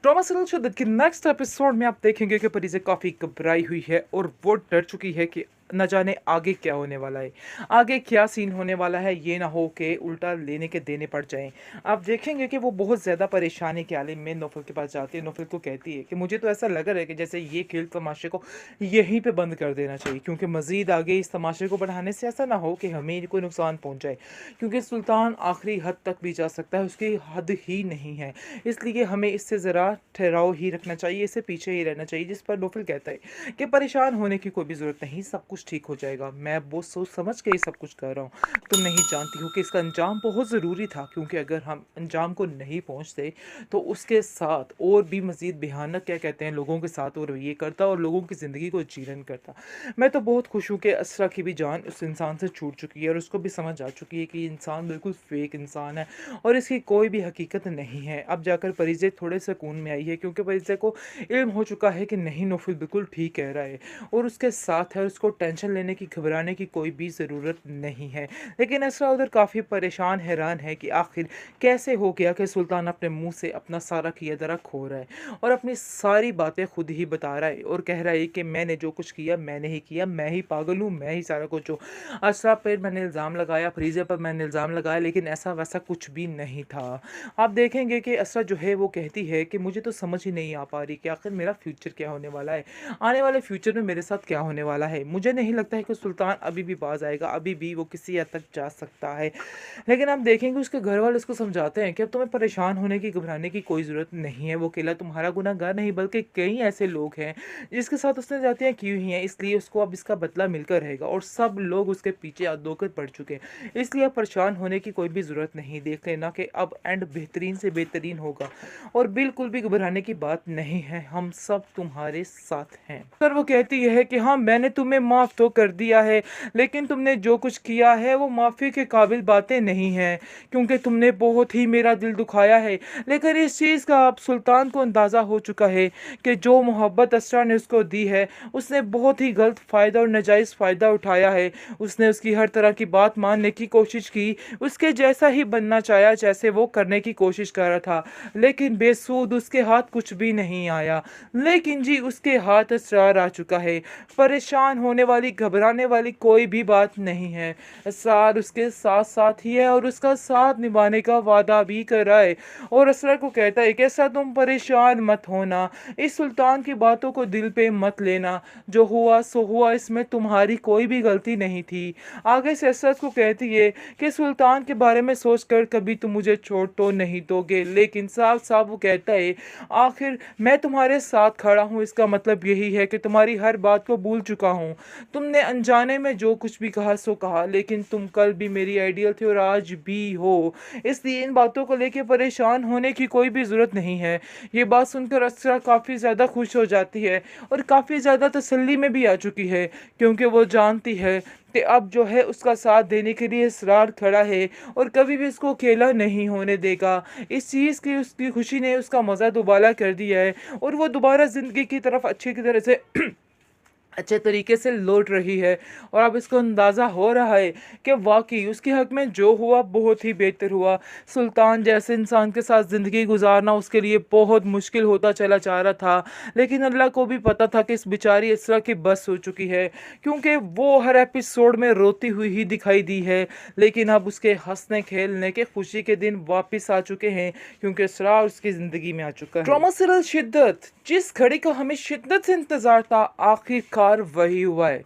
Drama serial शिद्दत के next episode में आप देखेंगे कि परिज़े काफ़ी घबराई हुई है और वो डर चुकी है कि न जाने आगे क्या होने वाला है, आगे क्या सीन होने वाला है। ये ना हो कि उल्टा लेने के देने पड़ जाएं। आप देखेंगे कि वो बहुत ज़्यादा परेशानी के आलम में नौफल के पास जाती है। नौफल को कहती है कि मुझे तो ऐसा लग रहा है कि जैसे ये खेल तमाशे को यहीं पे बंद कर देना चाहिए, क्योंकि मज़ीद आगे इस तमाशे को बढ़ाने से ऐसा ना हो कि हमें कोई नुकसान पहुँच जाए, क्योंकि सुल्तान आखिरी हद तक भी जा सकता है, उसकी हद ही नहीं है। इसलिए हमें इससे ज़रा ठहराव ही रखना चाहिए, इससे पीछे ही रहना चाहिए। जिस पर नौफल कहता है कि परेशान होने की कोई भी ज़रूरत नहीं, सब कुछ ठीक हो जाएगा। मैं वो सोच समझ के ये सब कुछ कर रहा हूँ। तुम नहीं जानती हो कि इसका अंजाम बहुत ज़रूरी था, क्योंकि अगर हम अंजाम को नहीं पहुँचते तो उसके साथ और भी मज़ीद भयानक क्या कहते हैं लोगों के साथ और ये करता और लोगों की ज़िंदगी को जीरन करता। मैं तो बहुत खुश हूँ कि असरा की भी जान उस इंसान से छूट चुकी है और उसको भी समझ आ चुकी है कि ये इंसान बिल्कुल फेक इंसान है और इसकी कोई भी हकीकत नहीं है। अब जाकर परिज़े थोड़े सुकून में आई है, क्योंकि परिज़े को इल्म हो चुका है कि नहीं, नौफल बिल्कुल ठीक कह रहा है और उसके साथ है, उसको टेंशन लेने की घबराने की कोई भी ज़रूरत नहीं है। लेकिन असरा उधर काफ़ी परेशान हैरान है कि आखिर कैसे हो गया कि सुल्तान अपने मुंह से अपना सारा किया दरा खो रहा है और अपनी सारी बातें खुद ही बता रहा है और कह रहा है कि मैंने जो कुछ किया मैंने ही किया, मैं ही पागल हूँ, मैं ही सारा कुछ हूँ। असरा पर मैंने इल्ज़ाम लगाया, फरीज़े पर मैंने इल्ज़ाम लगाया, लेकिन ऐसा वैसा कुछ भी नहीं था। आप देखेंगे कि असरा जो है वो कहती है कि मुझे तो समझ ही नहीं आ पा रही कि आखिर मेरा फ्यूचर क्या होने वाला है, आने वाले फ्यूचर में मेरे साथ क्या होने वाला है। मुझे नहीं लगता है कि सुल्तान अभी भी बाज आएगा, अभी भी वो किसी हद तक जा सकता है। लेकिन आप देखेंगे उसके घर वाले उसको समझाते हैं कि अब तुम्हें परेशान होने की, घबराने की कोई ज़रूरत नहीं है। वो अकेला तुम्हारा गुनहगार नहीं, बल्कि कई ऐसे लोग हैं जिसके साथ उसने ज़्यादतियाँ की हुई हैं, इसलिए उसको अब इसका बदला मिलकर रहेगा और सब लोग उसके पीछे धोकर पड़ चुके हैं। इसलिए अब परेशान होने की कोई भी ज़रूरत नहीं। देख लेना कि अब एंड बेहतरीन से बेहतरीन होगा और बिल्कुल भी घबराने की बात नहीं है, हम सब तुम्हारे साथ हैं। सर वो कहती है कि हाँ, मैंने तुम्हें माफ़ तो कर दिया है, लेकिन तुमने जो कुछ किया है वो माफ़ी के काबिल बातें नहीं हैं, क्योंकि तुमने बहुत ही मेरा दिल दुखाया है। लेकिन इस चीज़ का अब सुल्तान को अंदाज़ा हो चुका है कि जो मोहब्बत असरा ने उसको दी है, उसने बहुत ही गलत फ़ायदा और नाजायज़ फ़ायदा उठाया है। उसने उसकी हर तरह की बात मानने की कोशिश की, उसके जैसा ही बनना चाहा जैसे वो करने की कोशिश कर रहा था, लेकिन बेसूद उसके हाथ कुछ भी नहीं आया। लेकिन जी उसके हाथ असरार आ चुका है। परेशान होने वाली, घबराने वाली कोई भी बात नहीं है। असरार उसके साथ साथ ही है और उसका साथ निभाने का वादा भी कर रहा है और असरार को कहता है कि ऐसा तुम परेशान मत होना, इस सुल्तान की बातों को दिल पे मत लेना, जो हुआ सो हुआ, इसमें तुम्हारी कोई भी गलती नहीं थी। आगे से असरार को कहती है कि सुल्तान के बारे में सोचकर कभी तुम मुझे छोड़ तो नहीं दोगे, लेकिन साफ साफ वो कहता है आखिर मैं तुम्हारे साथ खड़ा हूँ, इसका मतलब यही है कि तुम्हारी हर बात को भूल चुका हूँ। तुमने अनजाने में जो कुछ भी कहा सो कहा, लेकिन तुम कल भी मेरी आइडियल थे और आज भी हो, इसलिए इन बातों को लेकर परेशान होने की कोई भी ज़रूरत नहीं है। ये बात सुनकर असरा काफ़ी ज़्यादा खुश हो जाती है और काफ़ी ज़्यादा तसल्ली में भी आ चुकी है, क्योंकि वो जानती है कि अब जो है उसका साथ देने के लिए इसरार खड़ा है और कभी भी उसको अकेला नहीं होने देगा। इस चीज़ की उसकी खुशी ने उसका मज़ा दुबाला कर दिया है और वो दोबारा ज़िंदगी की तरफ अच्छी की तरह से अच्छे तरीके से लौट रही है। और अब इसको अंदाज़ा हो रहा है कि वाकई उसके हक़ में जो हुआ बहुत ही बेहतर हुआ। सुल्तान जैसे इंसान के साथ ज़िंदगी गुजारना उसके लिए बहुत मुश्किल होता चला जा रहा था, लेकिन अल्लाह को भी पता था कि इस बेचारी इसरा की बस हो चुकी है, क्योंकि वो हर एपिसोड में रोती हुई ही दिखाई दी है। लेकिन अब उसके हंसने खेलने के खुशी के दिन वापस आ चुके हैं, क्योंकि इसरा उसकी ज़िंदगी में आ चुका है। ड्रामा सीरियल शिद्दत, जिस घड़ी का हमें शिद्दत से इंतज़ार था, आखिरकार वही हुआ है।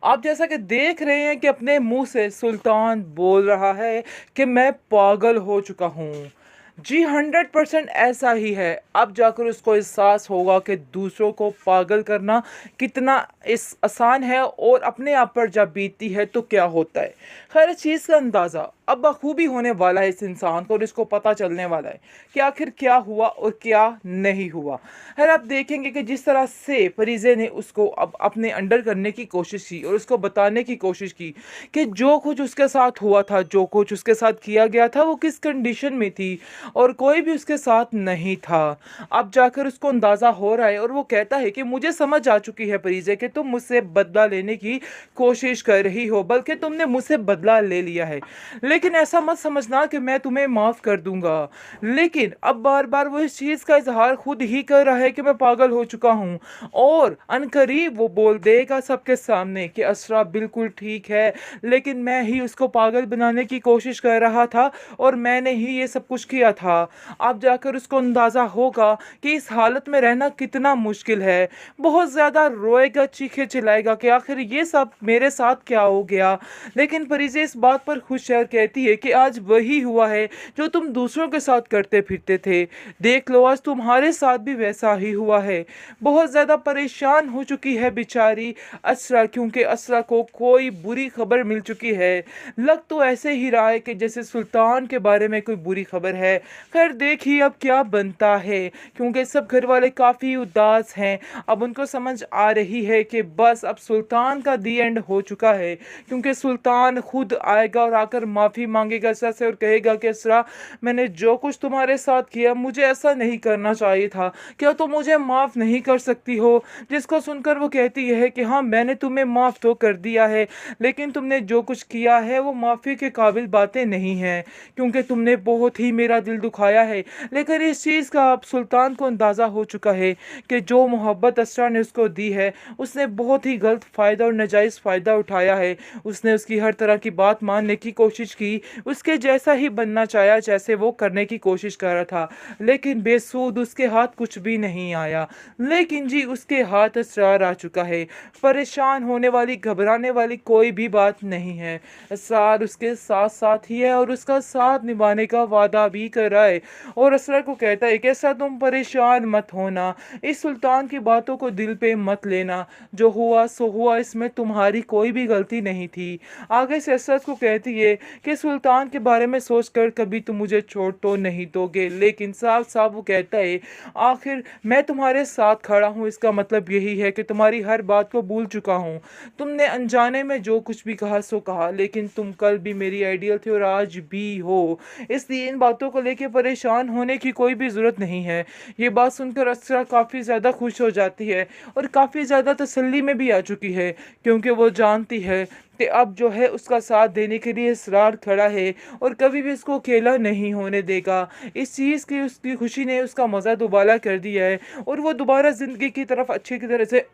आप जैसा कि देख रहे हैं कि अपने मुंह से सुल्तान बोल रहा है कि मैं पागल हो चुका हूँ। जी 100% ऐसा ही है। अब जाकर उसको एहसास होगा कि दूसरों को पागल करना कितना इस आसान है और अपने आप पर जब बीतती है तो क्या होता है। खैर इस चीज़ का अंदाज़ा अब बखूबी होने वाला है इस इंसान को और इसको पता चलने वाला है कि आखिर क्या हुआ और क्या नहीं हुआ। खैर आप देखेंगे कि जिस तरह से फरीज़े ने उसको अब अपने अंडर करने की कोशिश की और उसको बताने की कोशिश की कि जो कुछ उसके साथ हुआ था, जो कुछ उसके साथ किया गया था, वो किस कंडीशन में थी। और कोई भी उसके साथ नहीं था। अब जाकर उसको अंदाज़ा हो रहा है और वो कहता है कि मुझे समझ आ चुकी है परीज़े कि तुम मुझसे बदला लेने की कोशिश कर रही हो, बल्कि तुमने मुझसे बदला ले लिया है। लेकिन ऐसा मत समझना कि मैं तुम्हें माफ़ कर दूँगा। लेकिन अब बार-बार वो इस चीज़ का इज़हार खुद ही कर रहा है कि मैं पागल हो चुका हूँ, और अनकरीब वो बोल देगा सबके सामने कि असरा बिल्कुल ठीक है, लेकिन मैं ही उसको पागल बनाने की कोशिश कर रहा था और मैंने ही ये सब कुछ किया था। अब जाकर उसको अंदाज़ा होगा कि इस हालत में रहना कितना मुश्किल है। बहुत ज़्यादा रोएगा, चीखे-चिल्लाएगा कि आखिर ये सब मेरे साथ क्या हो गया? लेकिन परीज़े इस बात पर खुशहर कहती है कि आज वही हुआ है जो तुम दूसरों के साथ करते फिरते थे। देख लो, आज तुम्हारे साथ भी वैसा ही हुआ है। बहुत ज़्यादा परेशान हो चुकी है बेचारी असरा, क्योंकि असरा को कोई बुरी खबर मिल चुकी है। लग तो ऐसे ही रहा है कि जैसे सुल्तान के बारे में कोई बुरी खबर है। खैर देखिए अब क्या बनता है, क्योंकि सब घर वाले काफ़ी उदास हैं। अब उनको समझ आ रही है कि बस अब सुल्तान का दी एंड हो चुका है, क्योंकि सुल्तान खुद आएगा और आकर माफ़ी मांगेगा असरा से और कहेगा कि असरा, मैंने जो कुछ तुम्हारे साथ किया मुझे ऐसा नहीं करना चाहिए था, क्या तुम मुझे माफ़ नहीं कर सकती हो? जिसको सुनकर वो कहती है कि हाँ, मैंने तुम्हें माफ़ तो कर दिया है, लेकिन तुमने जो कुछ किया है वो माफ़ी के काबिल बातें नहीं हैं, क्योंकि तुमने बहुत ही मेरा दिल दुखाया है। लेकिन इस चीज़ का अब सुल्तान को अंदाज़ा हो चुका है कि जो मोहब्बत असरा ने उसको दी है, उसने बहुत ही गलत फ़ायदा और नाजायज़ फ़ायदा उठाया है। उसने उसकी हर तरह की बात मानने की कोशिश की, उसके जैसा ही बनना चाहा जैसे वो करने की कोशिश कर रहा था, लेकिन बेसूद उसके हाथ कुछ भी नहीं आया। लेकिन जी उसके हाथ असरार आ चुका है। परेशान होने वाली, घबराने वाली कोई भी बात नहीं है। असरार उसके साथ साथ ही है और उसका साथ निभाने का वादा भी कर रहा है, और असरार को कहता है कि ऐसा तुम परेशान मत होना, इस सुल्तान की बातों को दिल पे मत लेना, जो हुआ सो हुआ, इसमें तुम्हारी कोई भी गलती नहीं थी। आगे से असरार को कहती है कि सुल्तान के बारे में सोचकर कभी तुम मुझे छोड़ तो नहीं दोगे, लेकिन साफ साफ वो कहता है आखिर मैं तुम्हारे साथ खड़ा हूँ, इसका मतलब यही है कि तुम्हारी हर बात को भूल चुका हूँ। तुमने अनजाने में जो कुछ भी कहा सो कहा, लेकिन तुम कल भी मेरी आइडियल थे और आज भी हो, इसलिए इन बातों को लेकर परेशान होने की कोई भी ज़रूरत नहीं है। ये बात सुनकर असरा काफ़ी ज़्यादा खुश हो जाती है और काफ़ी ज़्यादा तसल्ली में भी आ चुकी है, क्योंकि वो जानती है कि अब जो है उसका साथ देने के लिए इसरार खड़ा है और कभी भी उसको अकेला नहीं होने देगा। इस चीज़ की उसकी खुशी ने उसका मज़ा दुबाला कर दिया है और वो दोबारा ज़िंदगी की तरफ अच्छी की तरह से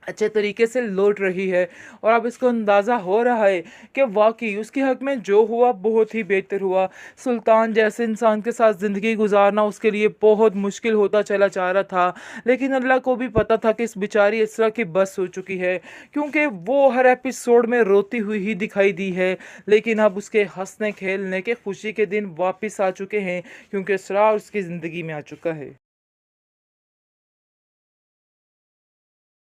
अच्छे तरीके से लौट रही है। और अब इसको अंदाज़ा हो रहा है कि वाकई उसके हक़ में जो हुआ बहुत ही बेहतर हुआ। सुल्तान जैसे इंसान के साथ ज़िंदगी गुजारना उसके लिए बहुत मुश्किल होता चला जा रहा था, लेकिन अल्लाह को भी पता था कि इस बेचारी इसरा की बस हो चुकी है, क्योंकि वो हर एपिसोड में रोती हुई ही दिखाई दी है। लेकिन अब उसके हंसने खेलने के खुशी के दिन वापस आ चुके हैं, क्योंकि इसरा उसकी ज़िंदगी में आ चुका है।